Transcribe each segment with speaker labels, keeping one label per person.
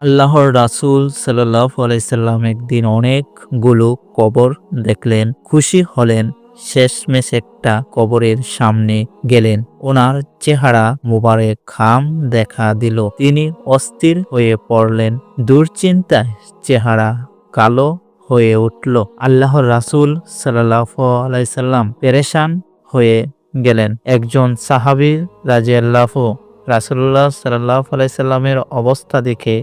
Speaker 1: আল্লাহর রাসূল সাল্লাল্লাহু আলাইহি সাল্লাম একদিন অনেকগুলো কবর দেখলেন, খুশি হলেন। শেষমেশ একটা কবরের সামনে গেলেন। ওনার চেহারা মোবারক ঘাম দেখা দিল। তিনি অস্থির হয়ে পড়লেন। দুশ্চিন্তায় চেহারা কালো হয়ে উঠল। আল্লাহর রাসূল সাল্লাল্লাহু আলাইহি সাল্লাম পেরেশান হয়ে গেলেন। একজন সাহাবী রাদিয়াল্লাহু রাসূলুল্লাহ সাল্লাল্লাহু আলাইহি সাল্লামের অবস্থা দেখে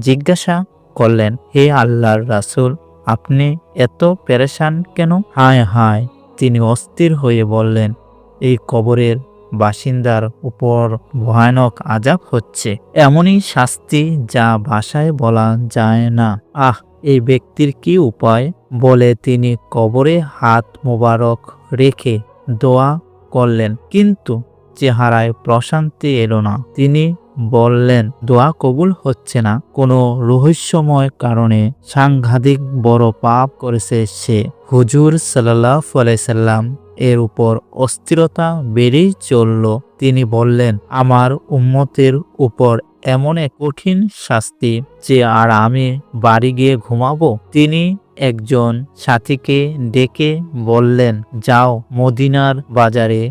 Speaker 1: জিজ্ঞাসা করলেন, হে আল্লাহর রাসূল, আপনি এত পেরেশান কেন? হায় হায়, তিনি অস্থির হয়ে বললেন, এই কবরের বাসিন্দার উপর ভয়ানক আযাব হচ্ছে, এমনই শাস্তি যা ভাষায় বলা যায় না। আহ, এই ব্যক্তির কি উপায়? বলে তিনি কবরে হাত মোবারক রেখে দোয়া করলেন, কিন্তু চেহারায় প্রশান্তি এলো না। তিনি বললেন, দোয়া কবুল হচ্ছে না, কোনো রহস্যময় কারণে সাংঘাতিক বড় পাপ করেছে সে। হুজুর সাল্লাল্লাহু আলাইহি সাল্লাম এর উপর অস্থিরতা বেড়েই চলল। তিনি বললেন, আমার উম্মতের উপর এমন এক কঠিন শাস্তি যে আর আমি বাড়ি গিয়ে ঘুমাবো। তিনি একজন সাথীকে ডেকে বললেন, যাও মদিনার বাজারে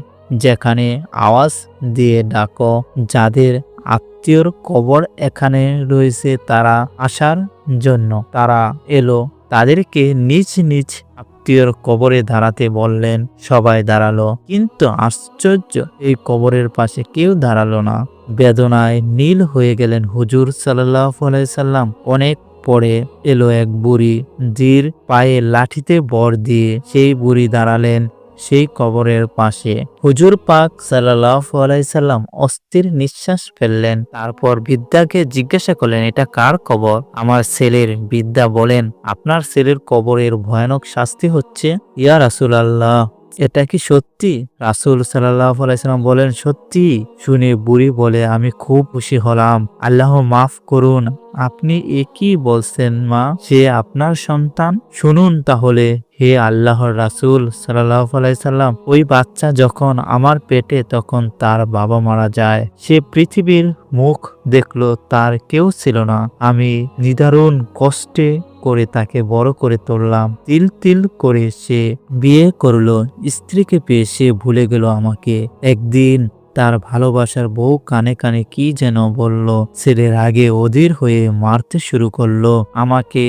Speaker 1: যেখানে আওয়াজ দিয়ে ডাকো, যাদের আত্মীয়র কবর এখানে রয়েছে তারা আসার জন্য। তারা এলো। তাদেরকে নিজ নিজ আত্মীয়র কবরে দাঁড়াতে বললেন। সবাই দাঁড়ালো, কিন্তু আশ্চর্য, এই কবরের পাশে কেউ দাঁড়ালো না। বেদনায় নীল হয়ে গেলেন হুজুর সাল্লাল্লাহু আলাইহি সাল্লাম। অনেক পরে এলো এক বুড়ি, জির পায়ে লাঠিতে বর দিয়ে সেই বুড়ি দাঁড়ালেন সেই কবরের পাশে। হুজুর পাক সাল্লাল্লাহু আলাইহি সাল্লাম অস্থির নিঃশ্বাস ফেললেন। তারপর বৃদ্ধাকে জিজ্ঞাসা করলেন, এটা কার কবর? আমার ছেলের। বৃদ্ধা বলেন, আপনার ছেলের কবরের ভয়ানক শাস্তি হচ্ছে ইয়া রাসূলুল্লাহ, এটা কি সত্যি? রাসূল সাল্লাল্লাহু আলাইহি সাল্লাম বলেন, সত্যি। শুনে বুড়ি বলে, আমি খুব খুশি হলাম, আল্লাহ মাফ করুন। আপনি এ কি বলছেন মা? সে আপনার সন্তান? শুনুন তাহলে হে আল্লাহর রাসূল সাল্লাল্লাহু আলাইহি সাল্লাম, ওই বাচ্চা যখন আমার পেটে তখন তার বাবা মারা যায়। সে পৃথিবীর মুখ দেখলো, তার কেউ ছিল না। আমি নিদারুণ কষ্টে করে তাকে বড় করে তুললাম। তিল তিল করে সে বিয়ে করলো। স্ত্রীকে পেয়ে সে ভুলে গেল আমাকে। একদিন তার ভালোবাসার বউ কানে কানে কি যেন বলল। ছেলের আগে অধীর হয়ে মারতে শুরু করলো। আমাকে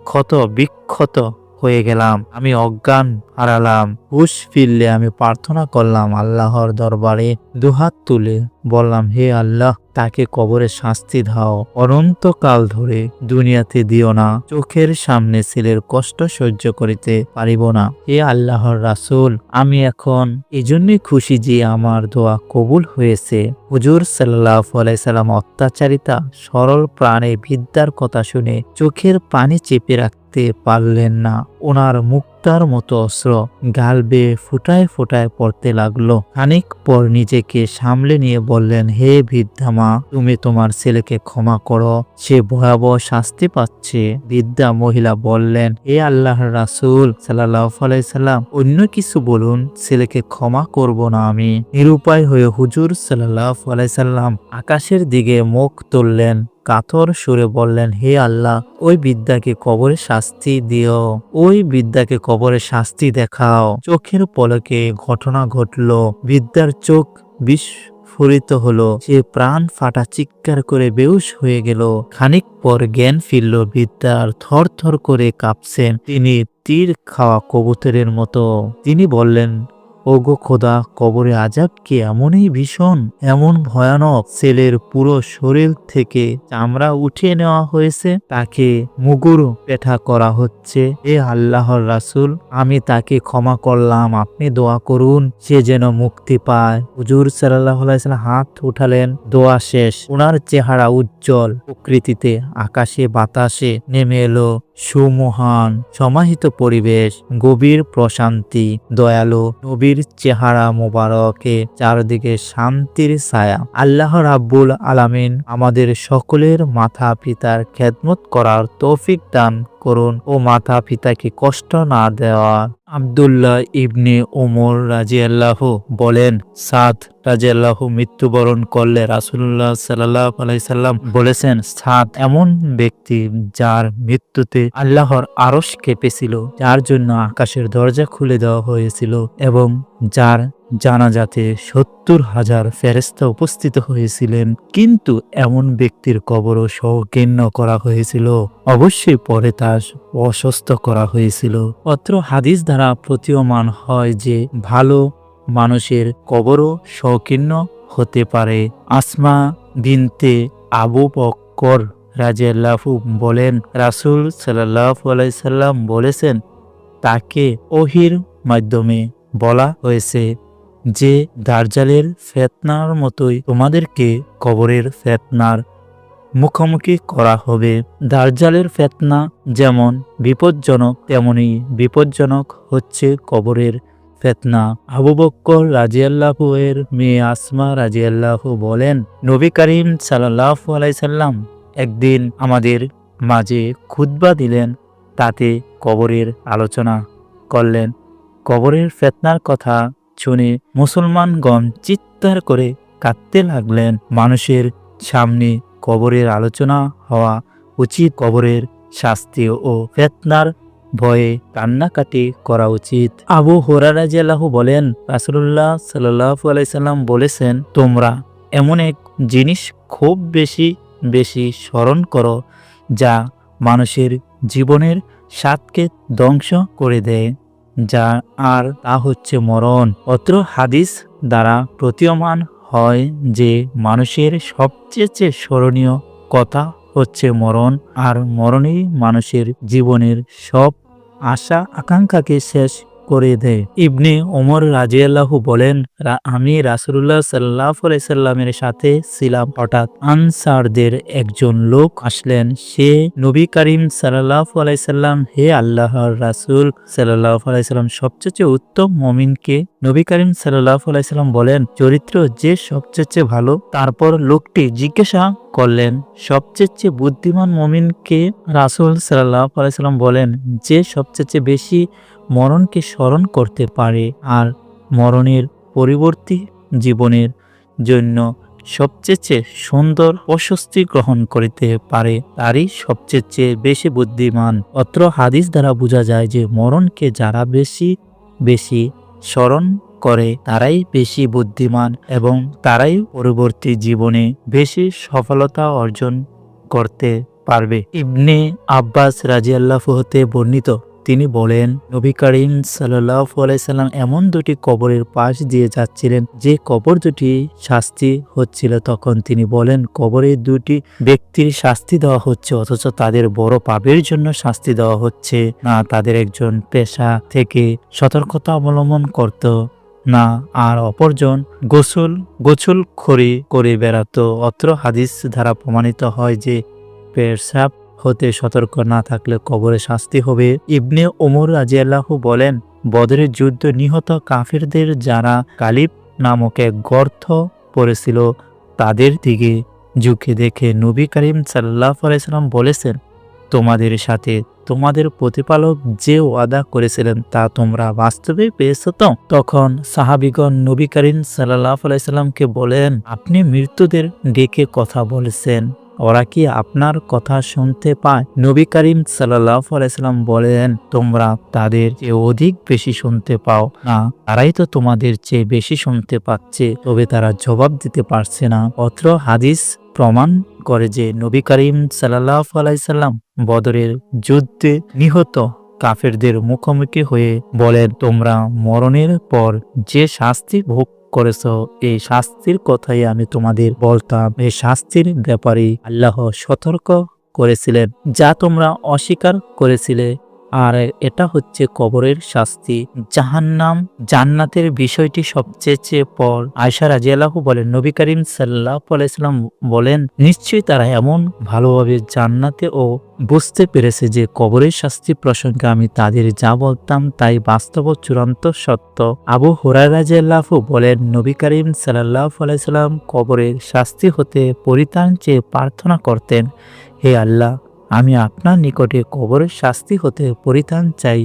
Speaker 1: ক্ষত বিক্ষত হয়ে গেলাম। আমি অজ্ঞান হারালাম। হুঁশ ফিরলে আমি প্রার্থনা করলাম আল্লাহর দরবারে, দুহাত তুলে বললাম, হে আল্লাহ, তাকে কবরে শাস্তি দাও, অনন্তকাল ধরে দুনিয়াতে দিও না। চোখের সামনে ছেলের কষ্ট সহ্য করিতে পারিব না। হে আল্লাহর রাসূল, আমি এখন এজন্যই খুশি যে আমার দোয়া কবুল হয়েছে। হুজুর সাল্লাল্লাহু আলাইহি সাল্লাম অত্যাচারিতা সরল প্রাণে বিদ্যার কথা শুনে চোখের পানি চেপে রাখতে পারলেন না। ওনার মুক্তার মতো অস্ত্র গাল বেয়ে ফোঁটায় ফোঁটায় পড়তে লাগলো। খানিক পর নিজেকে সামলে নিয়ে বললেন, হে বৃদ্ধা মা, তুমি তোমার ছেলেকে ক্ষমা করো, সে ভয়াবহ শাস্তি পাচ্ছে। বৃদ্ধা মহিলা বললেন, হে আল্লাহর রাসূল সাল্লাল্লাহু আলাইহি সাল্লাম, অন্য কিছু বলুন, ছেলেকে ক্ষমা করব না আমি। নিরুপায় হয়ে হুজুর সাল্লাল্লাহু আলাইহি সাল্লাম আকাশের দিকে মুখ তুললেন, কাতর সুরে বললেন, হে আল্লাহ, ওই বৃদ্ধাকে কবরে শাস্তি দিও, ওই বৃদ্ধাকে কবরে শাস্তি দেখাও। চোখের পলকে ঘটনা ঘটল। বৃদ্ধার চোখ বিস্ফোরিত হলো। সে প্রাণ ফাটা চিৎকার করে বেহুশ হয়ে গেল। খানিক পর জ্ঞান ফিরল। বৃদ্ধার থর থর করে কাঁপছেন। তিনি তীর খাওয়া কবুতরের মতো। তিনি বললেন, ওগো খোদা, কবরে আযাব কি এমনই ভীষণ, এমন ভয়ানক? ছেলের পুরো শরীর থেকে চামড়া উঠিয়ে নেওয়া হয়েছে, তাকে মুগুর পেঠা করা হচ্ছে। হে আল্লাহর রাসূল, আমি তাকে ক্ষমা করলাম, আপনি দোয়া করুন সে যেন মুক্তি পায়। হুজুর সাল্লাল্লাহু আলাইহি সাল্লাম হাত উঠালেন। দোয়া শেষ। ওনার চেহারা উজ্জ্বল। প্রকৃতিতে আকাশে বাতাসে নেমে এলো সুমহান সমাহিত পরিবেশ, গভীর প্রশান্তি। দয়ালু নবীর চেহারা মোবারকে চারদিকে শান্তির ছায়া। আল্লাহ রাব্বুল আলামিন আমাদের সকলের মাতা পিতার খেদমত করার তৌফিক দান করুন ও মাতা পিতাকে কষ্ট না দেওয়া। আব্দুল্লাহ ইবনে ওমর রাদিয়াল্লাহু বলেন, সাদ রাদিয়াল্লাহু মৃত্যুবরণ করলে রাসূলুল্লাহ সাল্লাল্লাহু আলাইহি সাল্লাম বলেছেন, সাদ এমন ব্যক্তি যার মৃত্যুতে আল্লাহর আরশ কেঁপেছিল, যার জন্য আকাশের দরজা খুলে দেওয়া হয়েছিল এবং যার জানাজাতে 70,000 ফেরেশতা উপস্থিত হয়েছিলেন, কিন্তু এমন ব্যক্তির কবরও সংকীর্ণ করা হয়েছিল। অবশ্যই পরে তা অসুস্থ করা হয়েছিল। অত্র হাদিস দ্বারা প্রতীয়মান হয় যে ভালো মানুষের কবরও সংকীর্ণ হতে পারে। আসমা বিনতে আবু বকর রাদিয়াল্লাহু বলেন, রাসূল সাল্লাল্লাহু আলাইহি সাল্লাম বলেছেন, তাকে ওহীর মাধ্যমে বলা হয়েছে যে দাজ্জালের ফিতনার মতোই তোমাদেরকে কবরের ফিতনার মুখোমুখি করা হবে। দাজ্জালের ফিতনা যেমন বিপজ্জনক, তেমনি বিপজ্জনক হচ্ছে কবরের ফিতনা। আবু বকর রাদিয়াল্লাহু এর মেয়ে আসমা রাদিয়াল্লাহু বলেন, নবী করিম সাল্লাল্লাহু আলাইহি সাল্লাম একদিন আমাদের মাঝে খুতবা দিলেন, তাতে কবরের আলোচনা করলেন। কবরের ফিতনার কথা শুনে মুসলমানগণ চিৎকার করে কাঁদতে লাগলেন। মানুষের সামনে কবরের আলোচনা হওয়া উচিত, কবরের শাস্তি ও ফিতনার ভয়ে কান্নাকাটি করা উচিত। আবু হুরায়রা রাদিয়াল্লাহু বলেন, রাসূলুল্লাহ সাল্লাল্লাহু আলাইহি সাল্লাম বলেছেন, তোমরা এমন এক জিনিস খুব বেশি বেশি স্মরণ করো যা মানুষের জীবনের স্বাদকে ধ্বংস করে দেয়, যা আর তা হচ্ছে মরণ। অত্র হাদিস দ্বারা প্রতীয়মান হয় যে মানুষের সবচেয়ে স্মরণীয় কথা হচ্ছে মরণ, আর মরণই মানুষের জীবনের সব আশা আকাঙ্ক্ষাকে শেষ করে দেয়। ইবনে ওমর রাদিয়াল্লাহু বলেন, আমি রাসূলুল্লাহ সাল্লাল্লাহু আলাইহি সাল্লামের সাথে ছিলাম। হঠাৎ আনসারদের একজন লোক আসলেন। সে নবী করিম সাল্লাল্লাহু আলাইহি সাল্লাম, হে আল্লাহর রাসূল সাল্লাল্লাহু আলাইহি সাল্লাম, সবচেয়ে উত্তম মুমিনকে? নবী করিম সাল্লাল্লাহু আলাইহি সাল্লাম বলেন, চরিত্র যে সবচেয়ে ভালো। তারপর লোকটি জিজ্ঞাসা করলেন, সবচেয়ে বুদ্ধিমান মুমিনকে? রাসূল সাল্লাল্লাহু আলাইহি সাল্লাম বলেন, যে সবচেয়ে বেশি মরণকে স্মরণ করতে পারে আর মরণের পরবর্তী জীবনের জন্য সবচেয়ে সুন্দর প্রশস্তি গ্রহণ করতে পারে, তারই সবচেয়ে বেশি বুদ্ধিমান। অত্র হাদিস দ্বারা বোঝা যায় যে মরণকে যারা বেশি বেশি স্মরণ করে তারাই বেশি বুদ্ধিমান এবং তারাই পরবর্তী জীবনে বেশি সফলতা অর্জন করতে পারবে। ইবনে আব্বাস রাদিয়াল্লাহু হতে বর্ণিত, তিনি বলেন, নবী করিম সাল্লাল্লাহু আলাইহি সাল্লাম এমন দুটি কবরের পাশ দিয়ে যাচ্ছিলেন যে কবর দুটি শাস্তি হচ্ছিল। তখন তিনি বলেন, কবরে দুটি ব্যক্তির শাস্তি দেওয়া হচ্ছে, অথচ তাদের বড় পাপের জন্য শাস্তি দেওয়া হচ্ছে না। তাদের একজন পেশা থেকে সতর্কতা অবলম্বন করত না, আর অপরজন গোসলখড়ি করে বেড়াত। অত্র হাদিস দ্বারা প্রমাণিত হয় যে পেশাব হতে সতর্ক না থাকলে কবরে শাস্তি হবে। ইবনে ওমর রাদিয়াল্লাহু বলেন, বদরের যুদ্ধ নিহত কাফিরদের যারা কালিব নামক এক গর্ত পড়েছিল তাদের দিকে ঝুঁকে দেখে নবী করিম সাল্লাল্লাহু আলাইহি সাল্লাম বলেছেন, তোমাদের সাথে তোমাদের প্রতিপালক যে ওয়াদা করেছিলেন তা তোমরা বাস্তবে পেয়েছো তো? তখন সাহাবীগণ নবী করিম সাল্লাল্লাহু আলাইহি সাল্লামকে বলেন, আপনি মৃত্যুদের ডেকে কথা বলেছেন, ওরা কি আপনার কথা শুনতে পায়? নবী করিম সাল্লাল্লাহু আলাইহি সাল্লাম বলেন, তোমরা তাদের চেয়ে অধিক বেশি শুনতে পাও না, তারাই তো তোমাদের চেয়ে বেশি শুনতে পাচ্ছে, তবে তারা জবাব দিতে পারছে না। অত্র হাদিস প্রমাণ করে যে নবী করিম সাল্লাল্লাহু আলাইহি সাল্লাম বদরের যুদ্ধে নিহত কাফেরদের মুখোমুখি হয়ে বলেন, তোমরা মরণের পর যে শাস্তি ভোগ করেছ, এই শাস্তির কথাই আমি তোমাদের বলতাম। এই শাস্তির ব্যাপারে আল্লাহ সতর্ক করেছিলেন, যা তোমরা অস্বীকার করেছিলে, আর এটা হচ্ছে কবরের শাস্তি। জাহান্নাম জান্নাতের বিষয়টি সবচেয়ে পর আয়েশা রাদিয়াল্লাহু বলেন, নবী করিম সাল্লাল্লাহু আলাইহি সাল্লাম বলেন, নিশ্চয়ই তারা এমন ভালোভাবে জান্নাতে ও বুঝতে পেরেছে যে কবরের শাস্তি প্রসঙ্গে আমি তাদের যা বলতাম তাই বাস্তব চূড়ান্ত সত্য। আবু হুরায়রা রাদিয়াল্লাহু বলেন, নবী করিম সাল্লাল্লাহু আলাইহি সাল্লাম কবরের শাস্তি হতে পরিত্রাণ চেয়ে প্রার্থনা করতেন, হে আল্লাহ, আমি আপনার নিকটে কবরের শাস্তি হতে পরিত্রাণ চাই,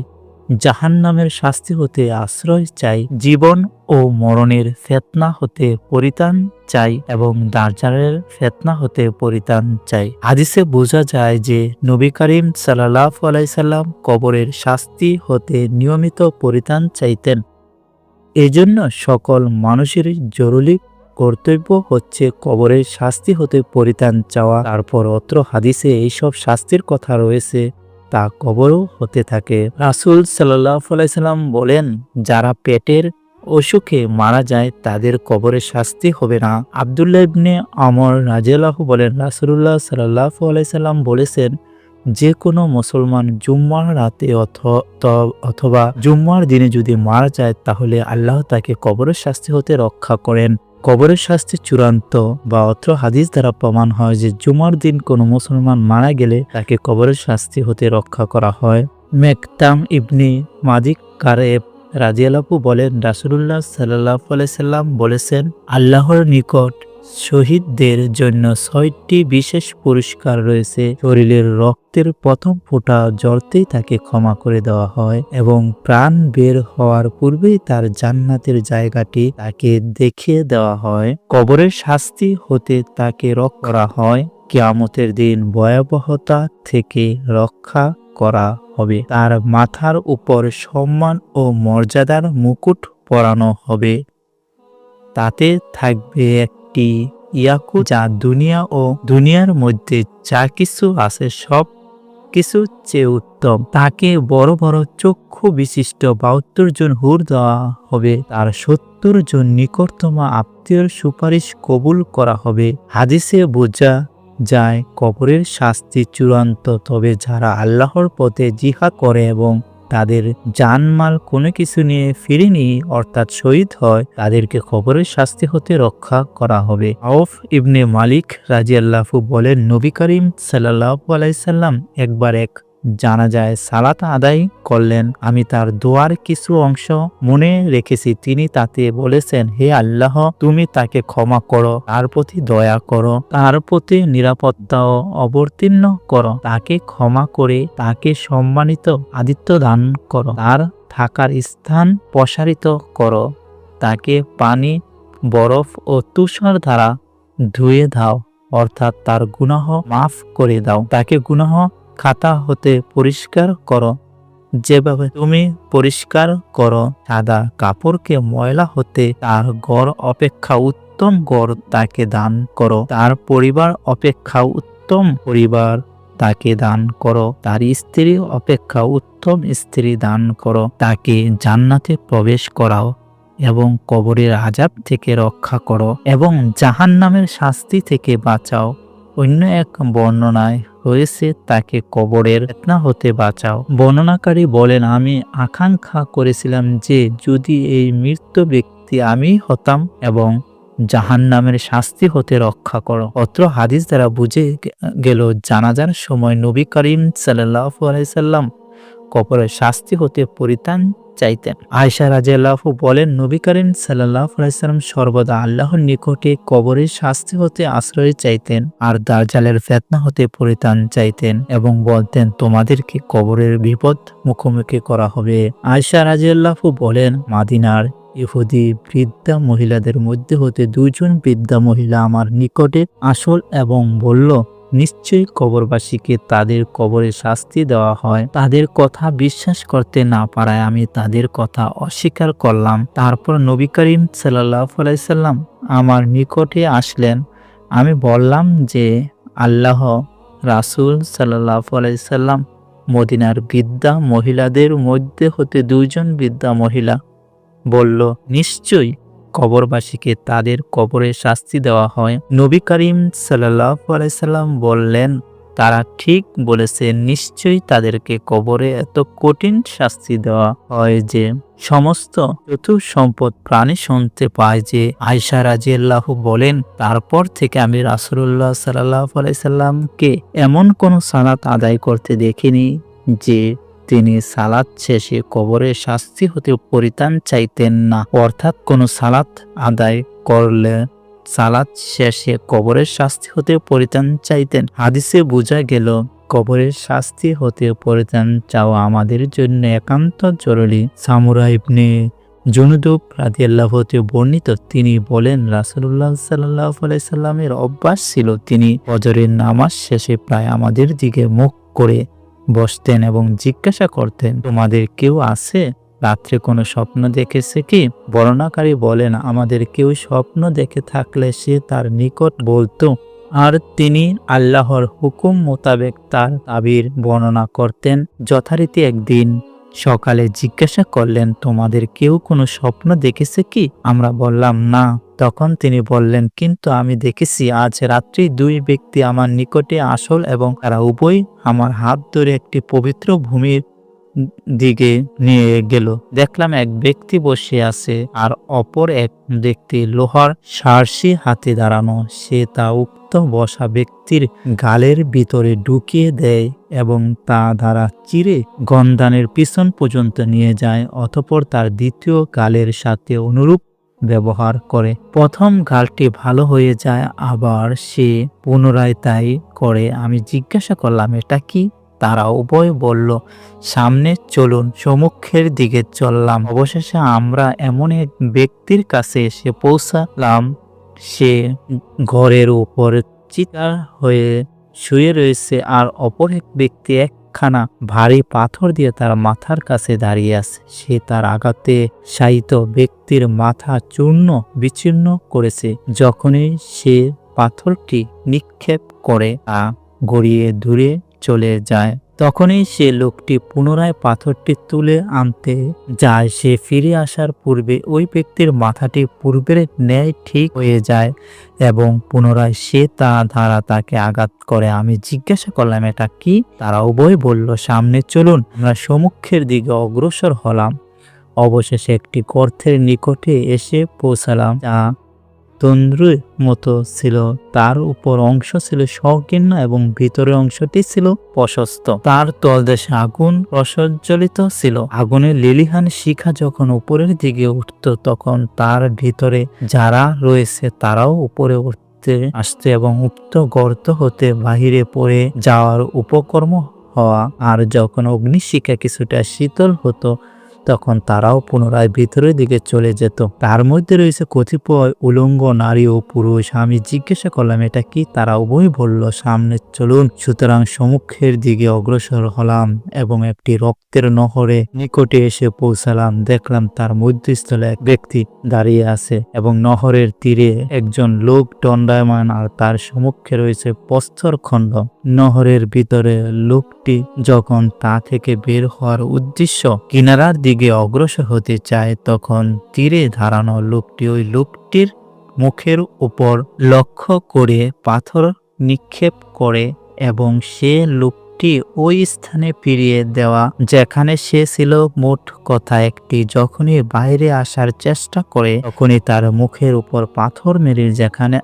Speaker 1: জাহান্নামের শাস্তি হতে আশ্রয় চাই, জীবন ও মরণের ফিতনা হতে পরিত্রাণ চাই এবং দাজ্জালের ফিতনা হতে পরিত্রাণ চাই। হাদিসে বোঝা যায় যে নবী করিম সাল্লাল্লাহু আলাইহি সাল্লাম কবরের শাস্তি হতে নিয়মিত পরিত্রাণ চাইতেন। এজন্য সকল মানুষের জরুরি কর্তব্য হচ্ছে কবরের শাস্তি হতে পরিত্রাণ চাওয়া। তারপর অত্র হাদিসে এইসব শাস্তির কথা রয়েছে তা কবরও হতে থাকে। রাসূল সাল্লাল্লাহু আলাইহি সাল্লাম বলেন, যারা পেটের অসুখে মারা যায় তাদের কবরের শাস্তি হবে না। আব্দুল্লাহ ইবনে আমর রাদিয়াল্লাহু বলেন, রাসূলুল্লাহ সাল্লাল্লাহু আলাইহি সাল্লাম বলেছেন, যে কোনো মুসলমান জুম্মার রাতে অথবা জুম্মার দিনে যদি মারা যায় তাহলে আল্লাহ তাকে কবরের শাস্তি হতে রক্ষা করেন। কবরের শাস্তি চূড়ান্ত বা অত্র হাদিস দ্বারা প্রমাণ হয় যে জুমার দিন কোনো মুসলমান মারা গেলে তাকে কবরের শাস্তি হতে রক্ষা করা হয়। মেকতাম ইবনে মাদিক কারেব রাদিয়াল্লাহু বলেন, রাসূলুল্লাহ সাল্লাল্লাহু আলাইহি সাল্লাম বলেছেন, আল্লাহর নিকট শহীদদের জন্য ৬টি বিশেষ পুরস্কার রয়েছে। শরীরের রক্তের প্রথম ফোঁটা ঝরতেই তাকে ক্ষমা করে দেওয়া হয় এবং প্রাণ বের হওয়ার পূর্বেই তার জান্নাতের জায়গাটি তাকে দেখিয়ে দেওয়া হয়। কবরের শাস্তি হতে তাকে রক্ষা করা হয়। কিয়ামতের দিন ভয়াবহতা থেকে রক্ষা করা হবে। তার মাথার উপর সম্মান ও মর্যাদার মুকুট পরানো হবে। তাতে থাকবে একটি ইয়াকুত, যা দুনিয়া ও দুনিয়ার মধ্যে যা কিছু আছে সব কিছু চেয়ে উত্তম। তাকে বড় বড় চক্ষু বিশিষ্ট ৭২ জন হুর দেওয়া হবে। তার ৭০ জন নিকটতম আত্মীয়র সুপারিশ কবুল করা হবে। হাদিসে বোঝা যায় কবরের শাস্তি চূড়ান্ত, তবে যারা আল্লাহর পথে জিহাদ করে এবং তাদের জানমাল কোনো কিছু নিয়ে ফিরেনি অর্থাৎ শহীদ হয় তাদেরকে কবরের শাস্তি হতে রক্ষা করা হবে। আউফ ইবনে মালিক রাদিয়াল্লাহু বলেন, নবী করিম সাল্লাল্লাহু আলাইহি সাল্লাম একবার এক জানাজায় সালাত আদায় করলেন। আমি তার দোয়ার কিছু অংশ মনে রেখেছি। তিনি তাতে বলেছেন, হে আল্লাহ, তুমি তাকে ক্ষমা করো, তার প্রতি দয়া করো, তার প্রতি নিরাপত্তা ও অবতীর্ণ করো, তাকে ক্ষমা করে তাকে সম্মানিত আদিত্য দান করো, তার থাকার স্থান প্রসারিত করো, তাকে পানি, বরফ ও তুষার দ্বারা ধুয়ে দাও, অর্থাৎ তার গুনাহ মাফ করে দাও, তাকে গুনাহ খাতা হতে পরিষ্কার করো, যেভাবে তুমি পরিষ্কার করো সাদা কাপড়কে ময়লা হতে। তার গড় অপেক্ষা উত্তম গড় তাকে দান করো, তার পরিবার অপেক্ষা উত্তম পরিবার তাকে দান করো, তার স্ত্রী অপেক্ষা উত্তম স্ত্রী দান করো, তাকে জান্নাতে প্রবেশ করাও এবং কবরের আযাব থেকে রক্ষা করো এবং জাহান্নামের শাস্তি থেকে বাঁচাও। অন্য এক বর্ণনায় রয়েছে, তাকে কবরের ফিতনা হতে বাঁচাও। বর্ণনাকারী বলেন, আমি আকাঙ্ক্ষা করেছিলাম যে যদি এই মৃত ব্যক্তি আমি হতাম এবং জাহান্নামের শাস্তি হতে রক্ষা করো। অত্র হাদিস দ্বারা বুঝে গেল জানাজার সময় নবী করিম সাল্লাল্লাহু আলাইহি সাল্লাম কবরের শাস্তি হতে পরিত্রাণ চাইতেন। আয়েশা রাদিয়াল্লাহু বলেন, নবী করিম সাল্লাল্লাহু আলাইহি সাল্লাম সর্বদা আল্লাহর নিকটে কবরের শাস্তি হতে আশ্রয় চাইতেন আর দাজ্জালের ফিতনা হতে পরিত্রাণ চাইতেন এবং বলতেন, তোমাদেরকে কবরের বিপদ মুখোমুখি করা হবে। আয়েশা রাদিয়াল্লাহু বলেন, মাদিনার ইহুদি বৃদ্ধা মহিলাদের মধ্যে হতে ২ জন বৃদ্ধা মহিলা আমার নিকটে আসল এবং বলল, নিশ্চয়ই কবরবাসীকে তাদের কবরে শাস্তি দেওয়া হয়। তাদের কথা বিশ্বাস করতে না পারায় আমি তাদের কথা অস্বীকার করলাম। তারপর নবী করিম সাল্লাল্লাহু আলাইহি সাল্লাম আমার নিকটে আসলেন। আমি বললাম যে, আল্লাহ রাসূল সাল্লাল্লাহু আলাইহি সাল্লাম, মদিনার বৃদ্ধা মহিলাদের মধ্যে হতে ২ জন বৃদ্ধা মহিলা বলল, নিশ্চয়ই কবরবাসীকে তাদের কবরে শাস্তি দেওয়া হয়। নবী করিম সাল্লাল্লাহু আলাইহি সাল্লাম বললেন, তারা ঠিক বলেছে, নিশ্চয়ই তাদেরকে কবরে এত কঠিন শাস্তি দেওয়া হয় যে সমস্ত চতুঃসম্পদ প্রাণী শুনতে পায়। যে আয়েশা রাদিয়াল্লাহু বলেন, তারপর থেকে আমি রাসূলুল্লাহ সাল্লাল্লাহু আলাইহি সাল্লামকে এমন কোন সালাত আদায় করতে দেখিনি যে তিনি সালাত শেষে কবরের শাস্তি হতে পরিত্রাণ চাইতেন না। অর্থাৎ কোন সালাত আদায় করলে সালাত শেষে কবরের শাস্তি হতে পরিত্রাণ চাইতেন। হাদিসে বোঝা গেল কবরের শাস্তি হতে পরিত্রাণ চাওয়া আমাদের জন্য একান্ত জরুরি। সামুরা ইবনে জুনদুব রাদিয়াল্লাহু হতে বর্ণিত, তিনি বলেন, রাসূলুল্লাহ সাল্লাল্লাহু আলাইহি সাল্লামের অভ্যাস ছিল, তিনি ফজরের নামাজ শেষে প্রায় আমাদের দিকে মুখ করে বসতেন এবং জিজ্ঞাসা করতেন, তোমাদের কেউ আছে? রাত্রে কোনো স্বপ্ন দেখেছে কি? বর্ণনাকারী বলেন, আমাদের কেউ স্বপ্ন দেখে থাকলে সে তার নিকট বলতো, আর তিনি আল্লাহর হুকুম মোতাবেক তার তাবির বর্ণনা করতেন। যথারীতি একদিন সকালে জিজ্ঞাসা করলেন, তোমাদের কেউ কোনো স্বপ্ন দেখেছে কি? আমরা বললাম, না। তখন তিনি বললেন, কিন্তু আমি দেখেছি আজ রাত্রি দুই ব্যক্তি আমার নিকটে আসল এবং তারা উভয় আমার হাত ধরে একটি পবিত্র ভূমির দিকে নিয়ে গেল। দেখলাম এক ব্যক্তি বসে আছে আর অপর এক ব্যক্তি লোহার সারসি হাতে দাঁড়ানো। সে তা উক্ত বসা ব্যক্তির গালের ভিতরে ঢুকিয়ে দেয় এবং তা দ্বারা চিরে গন্ধানের পিছন পর্যন্ত নিয়ে যায়, অতঃপর তার দ্বিতীয় গালের সাথে অনুরূপ ব্যবহার করে। প্রথম গালটি ভালো হয়ে যায়, আবার সে পুনরায় তাই করে। আমি জিজ্ঞাসা করলাম, এটা কি? তারা উভয় বলল, সামনে চলুন। সম্মুখের দিকে চললাম। অবশেষে আমরা এমন এক ব্যক্তির কাছে এসে পৌঁছালাম, সে ঘরের উপর চিৎকার হয়ে শুয়ে রয়েছে আর অপর এক ব্যক্তি একখানা ভারী পাথর দিয়ে তার মাথার কাছে দাঁড়িয়ে আছে। সে তার আঘাতে শায়িত ব্যক্তির মাথা চূর্ণ বিচূর্ণ করেছে। যখনই সে পাথরটি নিক্ষেপ করে তা গড়িয়ে দূরে চলে যায়, তখনই সে লোকটি পুনরায় পাথরটি তুলে আনতে যায়। সে ফিরে আসার পূর্বে ওই ব্যক্তির মাথাটি পূর্বের ন্যায় ঠিক হয়ে যায় এবং পুনরায় সে তা দ্বারা তাকে আঘাত করে। আমি জিজ্ঞাসা করলাম, এটা কি? তারা উভয় বলল, সামনে চলুন। আমরা সম্মুখের দিকে অগ্রসর হলাম। অবশেষে একটি গর্তের নিকটে এসে পৌঁছালাম, যা তন্দ্রুর মতো ছিল। তার উপর অংশ ছিল সংকীর্ণ এবং ভিতরের অংশটি ছিল প্রশস্ত। তার তলদেশে আগুন প্রজ্বলিত ছিল। আগুনের লেলিহান শিখা যখন উপরের দিকে উঠত, তখন তার ভিতরে যারা রয়েছে তারাও উপরে উঠতে আসতো এবং উক্ত গর্ত হতে বাহিরে পড়ে যাওয়ার উপক্রম হওয়া। আর যখন অগ্নিশিখা কিছুটা শীতল হতো, তখন তারাও পুনরায় ভিতরের দিকে চলে যেত। তার মধ্যে রয়েছে কতিপয় উলঙ্গ নারী ও পুরুষ। আমি জিজ্ঞাসা করলাম, এটা কি? তারা উভয় বলল, সামনে চলুন। সুতরাং সম্মুখের দিকে অগ্রসর হলাম এবং একটি রক্তের নহরে নিকটে এসে পৌঁছালাম। দেখলাম তার মধ্যস্থলে এক ব্যক্তি দাঁড়িয়ে আছে এবং নহরের তীরে একজন লোক দণ্ডায়মান, আর তার সম্মুখে রয়েছে প্রস্তর খণ্ড। নহরের ভিতরে লোকটি যখন তা থেকে বের হওয়ার উদ্দেশ্য কিনারার দিকে অগ্রসর হতে চায়, তখন তীরে দাঁড়ানো লোকটি ওই লোকটির মুখের উপর লক্ষ্য করে পাথর নিক্ষেপ করে এবং সে লোকটি ওই স্থানে ফিরিয়ে দেওয়া যেখানে সে ছিল। মোট কথা একটি যখনই বাইরে আসার চেষ্টা করে, তখনই তার মুখের উপর পাথর মেরে যেখানে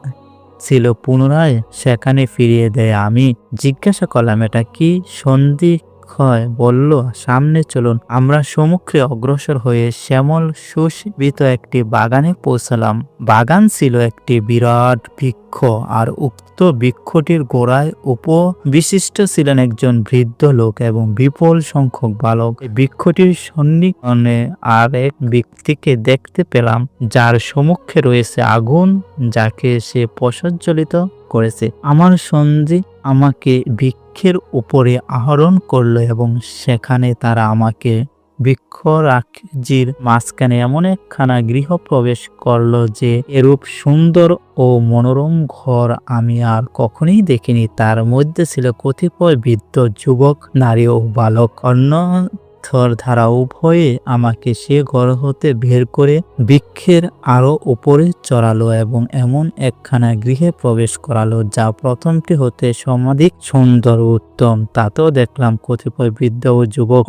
Speaker 1: ছিল পুনরায় সেখানে ফিরিয়ে দেয়। আমি জিজ্ঞাসা করলাম, এটা কি? সন্দিক্ষয় বলল, সামনে চলুন। আমরা সম্মুখে অগ্রসর হয়ে শ্যামল সুশোভিত একটি বাগানে পৌঁছালাম। বাগান ছিল একটি বিরাট বৃক্ষ, আর উক্ত বৃক্ষটির গোড়ায় উপবিশিষ্ট ছিলেন একজন বৃদ্ধ লোক এবং বিপুল সংখ্যক বালক। বৃক্ষটির সন্নিকটে আর এক ব্যক্তিকে দেখতে পেলাম, যার সম্মুখে রয়েছে আগুন, যাকে সে প্রজ্বলিত করেছে। আমার সঙ্গী আমাকে বৃক্ষের উপরে আরোহণ করলো এবং সেখানে তারা আমাকে বৃক্ষরাজির মাঝখানে এমন একখানা গৃহ প্রবেশ করলো যে এরূপ সুন্দর ও মনোরম ঘর আমি আর কখনোই দেখিনি। তার মধ্যে ছিল কতিপয় বৃদ্ধ, যুবক, নারী ও বালক। ধারা উভয়ে আমাকে সে ঘর হতে বের করে বৃক্ষের আরো উপরে চড়ালো এবং এমন একখানা গৃহে প্রবেশ করালো, যা প্রথমটি হতে সমাধিক সুন্দর ও উত্তম। তাতেও দেখলাম কতিপয় বৃদ্ধ ও যুবক।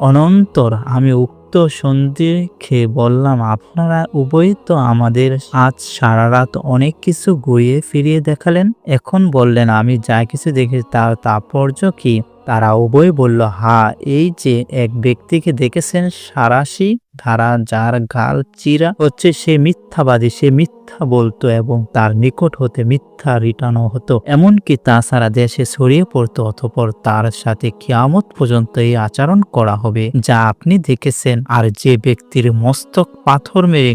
Speaker 1: অনন্তর আমি উক্ত সন্ধিকে বললাম, আপনারা উভয় তো আমাদের আজ সারা রাত অনেক কিছু ঘুরিয়ে ফিরিয়ে দেখালেন। এখন বললেন, আমি যা কিছু দেখেছি তার তাৎপর্য কি? তারা উভয় বলল, হ্যাঁ, এই যে এক ব্যক্তিকে দেখেছেন সারাশি ধারা, যার গাল চিরা হচ্ছে, সে মিথ্যাবাদী, সে মিথ্যা বলতো এবং তার নিকট হতে মিথ্যা রিটানো হতো, এমনকি তাছাড়া দেশে ছড়িয়ে পড়তো। অতঃপর তার সাথে কিয়ামত পর্যন্ত এই আচরণ করা হবে যা আপনি দেখেছেন। আর যে ব্যক্তির মস্তক পাথর মেরে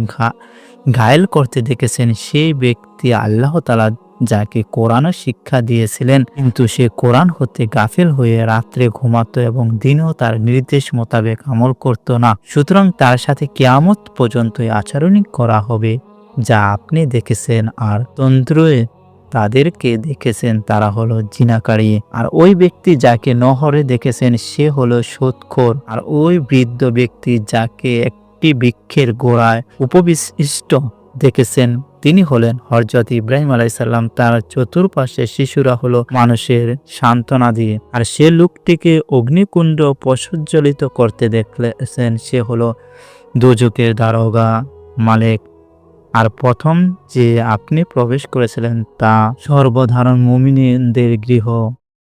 Speaker 1: ঘায়েল করতে দেখেছেন, সেই ব্যক্তি আল্লাহ তাআলা যাকে কোরআনের শিক্ষা দিয়েছিলেন, কিন্তু সে কোরআন হতে গাফিল হয়ে রাত্রে ঘুমাতো এবং দিনেও তার নির্দেশ মোতাবেক আমল করত না। সুতরাং তার সাথে কিয়ামত পর্যন্ত আচরণই করা হবে যা আপনি দেখেছেন। আর তন্ত্রে তাদেরকে দেখেছেন, তারা হলো জিনাকারী। আর ওই ব্যক্তি যাকে নহরে দেখেছেন, সে হলো সুদখোর। আর ওই বৃদ্ধ ব্যক্তি যাকে একটি বৃক্ষের গোড়ায় উপবিষ্ট দেখেছেন, তিনি হলেন হযরত ইব্রাহিম আলাইহিস সালাম। তার চতুর্পাশে শিশুরা হলো মানুষের সান্ত্বনা দিয়ে। আর সে লোকটিকে অগ্নিকুণ্ড প্রজ্বলিত করতে দেখলেন, সে হলো দোজখের দারোগা মালিক। আর প্রথম যে আপনি প্রবেশ করেছিলেন তা সর্বধারণ মুমিনদের গৃহ।